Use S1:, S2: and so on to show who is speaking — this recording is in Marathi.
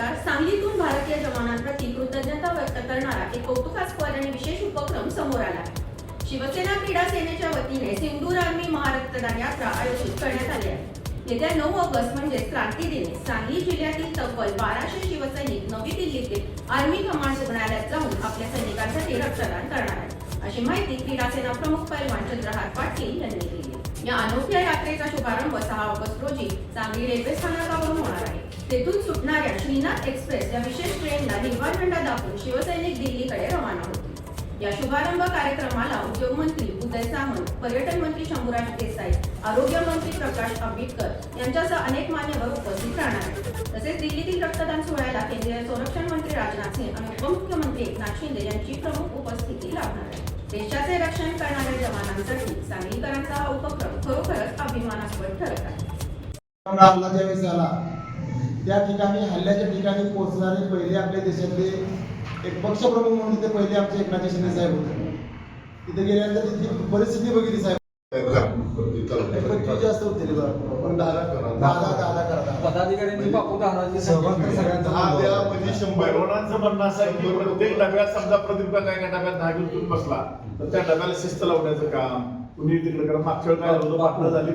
S1: नमस्कार. सांगलीतून भारतीय जवानांप्रती कृतज्ञता व्यक्त करणारा एक कौतुकास्पद आणि विशेष उपक्रम समोर आला. शिवसेना क्रीडा सेनेच्या वतीने सिंदूर आर्मी महारक्तदान यात्रा आयोजित करण्यात आली आहे. येत्या 9 ऑगस्ट म्हणजे क्रांती दिनी सांगली जिल्ह्यातील तब्बल 1200 शिवसैनिक नवी दिल्लीतील आर्मी कमांड रुग्णालयात जाऊन आपल्या सैनिकांसाठी रक्तदान करणार आहेत, अशी माहिती क्रीडा सेना प्रमुख पैलवान चंद्रहार पाटील यांनी दिली. या अनोख्या यात्रेचा शुभारंभ 6 ऑगस्ट रोजी सांगली रेल्वे स्थानकावरून होणार आहे. तेथून सुटणाऱ्या श्रीनाथ एक्सप्रेस या विशेष ट्रेनला हिरवा झेंडा दाखवून शिवसैनिक दिल्लीकडे रवाना होतील. या शुभारंभ कार्यक्रमाला उद्योग मंत्री उदय सामंत, पर्यटन मंत्री शंभूराज देसाई, आरोग्य मंत्री प्रकाश आंबेडकर यांच्यासह अनेक मान्यवर उपस्थित राहणार आहेत. तसेच दिल्लीतील रक्तदान सोहळ्याला केंद्रीय संरक्षण मंत्री राजनाथ सिंह आणि उपमुख्यमंत्री एकनाथ शिंदे यांची प्रमुख उपस्थिती लाभणार आहे. देशाचे रक्षण करणाऱ्या जवानांसाठी सांगलीकरांचा हा उपक्रम खरोखरच अभिमानास्पद ठरत आहे.
S2: हल्ला ज्यावेळेस झाला त्या ठिकाणी हल्ल्याच्या ठिकाणी पोहोचणारे पहिले आपल्या देशातले एक पक्षप्रमुख म्हणून तिथे पहिले आमचे एकनाथ शिंदे साहेब होते. तिथे गेल्यानंतर तिथली परिस्थिती बघितली साहेब. जास्त होते
S3: पदाधिकाऱ्यांनी बापू दहाराची
S4: सगळ्यांचं म्हणणं असं आहे की प्रत्येक डब्यात समजा प्रतिभा काय डब्यात 10 घेऊन बसला तर त्या डब्याला शिस्त लावण्याचं काम तुम्ही तिकडे करा. मागच्या वेळी काय होतं, झाली